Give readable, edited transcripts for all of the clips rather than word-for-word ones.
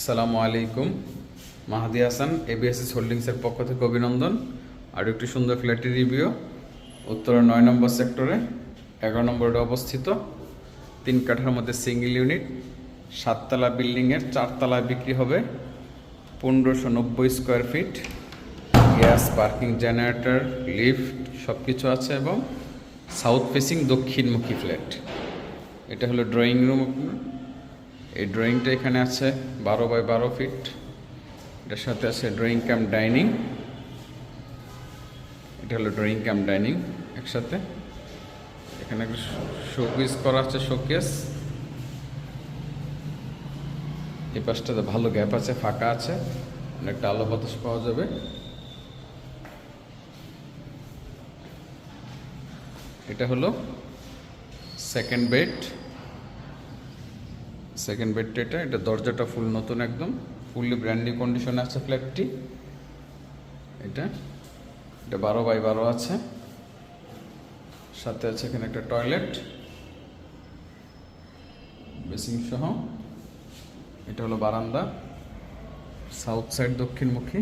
আসসালামু আলাইকুম। মাহাদি হাসান, এবিএসএস হোল্ডিংসের পক্ষ থেকে অভিনন্দন। আর একটি সুন্দর ফ্ল্যাটের রিভিউ উত্তরা ৯ নম্বর সেক্টরে ১১ নম্বরে অবস্থিত। ৩ কাঠার মধ্যে সিঙ্গেল ইউনিট, 7তলা বিল্ডিংয়ের 4তলা বিক্রি হবে। ১৫৯০ square feet, gas, parking, generator, lift সব কিছু আছে এবং সাউথ ফেসিং দক্ষিণমুখী ফ্ল্যাট। এটা হলো ড্রয়িং রুম। এই ড্রয়িংটা এখানে আছে 12 বাই 12 ফিট। এটার সাথে আছে ড্রয়িং কাম ডাইনিং। এটা হলো ড্রয়িং কাম ডাইনিং একসাথে। এখানে একটা শোকেস করা আছে, শোকেস। এই পাশটাতে ভালো গ্যাপ আছে, ফাঁকা আছে, অনেকটা আলো বাতাস পাওয়া যাবে। এটা হলো সেকেন্ড বেড। সেকেন্ড বেডটা এটা দরজাটা ফুল নতুন, একদম ফুললি ব্র্যান্ড নিউ কন্ডিশনে আছে ফ্ল্যাটটি। এটা 12 বাই 12 আছে, সাথে আছে এখানে একটা টয়লেট, বেসিং সহ। এটা হলো বারান্দা, সাউথ সাইড দক্ষিণমুখী।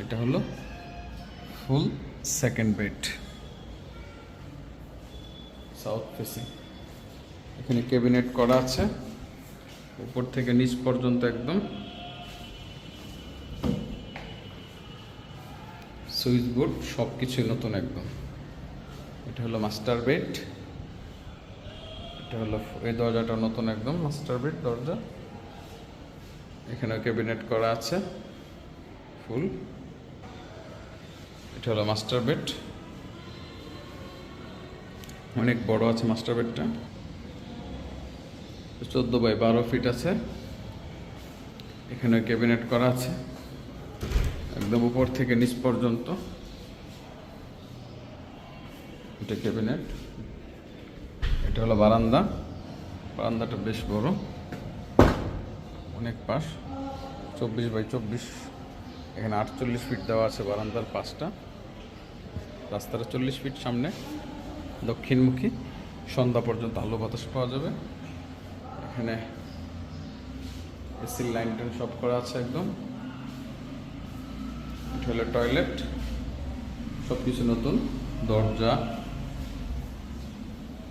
এটা হলো ফুল সেকেন্ড বেড, সাউথ ফেসিং। এখানে ক্যাবিনেট করা আছে উপর থেকে নিচ পর্যন্ত, একদম সুইচ বোর্ড সব কিছুই নতুন একদম। এটা হলো মাস্টার বেড। এটা হলো এই দরজাটা নতুন একদম, মাস্টার বেড দরজা। এখানেও ক্যাবিনেট করা আছে ফুল। এটা হলো মাস্টার বেড, অনেক বড় আছে মাস্টার বেডটা। 14 বাই 12 ফিট আছে। এখানে ক্যাবিনেট করা আছে একদম উপর থেকে নিচ পর্যন্ত। এটা ক্যাবিনেট। এটা হলো বারান্দা। বারান্দাটা বেশ বড়, অনেক পাশ, 24 বাই 24। এখানে 48 ফিট দেওয়া আছে বারান্দার পাশটা। রাস্তাটা 40 ফিট সামনে, দক্ষিণমুখী। সন্ধ্যা পর্যন্ত আলো বাতাস পাওয়া যাবে। এখানে এসির লাইন টাইন সব করা আছে একদম। এটা হলো টয়লেট, সব কিছু নতুন, দরজা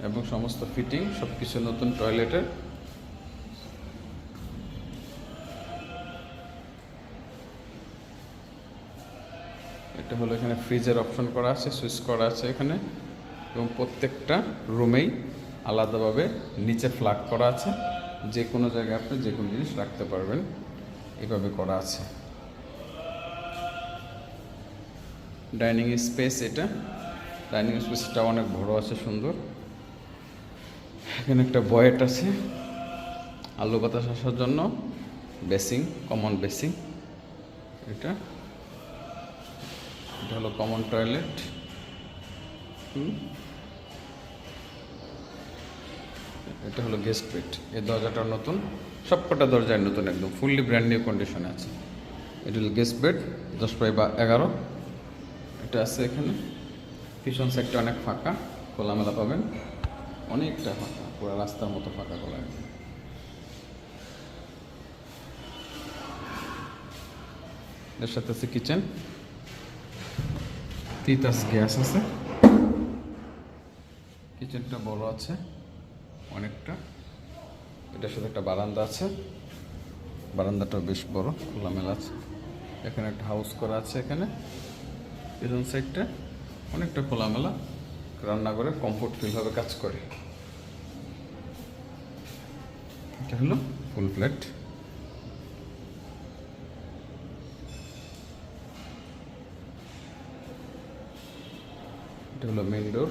এবং সমস্ত ফিটিং সব কিছু নতুন টয়লেটের। এটা হলো এখানে ফ্রিজের অপশন করা আছে, সুইচ করা আছে এখানে, এবং প্রত্যেকটা রুমেই আলাদাভাবে নিচে ফ্ল্যাগ করা আছে। যে কোনো জায়গায় আপনি যে কোনো জিনিস রাখতে পারবেন, এভাবে করা আছে। ডাইনিং স্পেস, এটা ডাইনিং স্পেসটা অনেক বড় আছে, সুন্দর। এখানে একটা বয়েট আছে আলো বাতাস আসার জন্য। Basin, common basin. এটা এটা হলো কমন টয়লেট। এটা হলো গেস্ট বেড। এই দরজাটা নতুন, সবকটা দরজায় নতুন একদম, ফুললি ব্র্যান্ড নিউ কন্ডিশনে আছে। এটা হলো গেস্ট বেড, 10 বাই 11। এটা আছে এখানে। পিছন সাইডটা অনেক ফাঁকা, খোলামেলা পাবেন, অনেকটা ফাঁকা, পুরো রাস্তার মতো ফাঁকা খোলা। এর সাথে আছে কিচেন, তিতাস গ্যাস আছে। কিচেনটা বড় আছে অনেকটা। এটার সাথে একটা বারান্দা আছে, বারান্দাটাও বেশ বড়, খোলামেলা আছে। এখানে একটা হাউস করা আছে। এখানে পিছন সাইডটা অনেকটা খোলামেলা, রান্নাঘরে কমফোর্ট ফিল হবে, কাজ করে। এটা হলো ফুল ফ্ল্যাট। এটা হলো মেইন ডোর।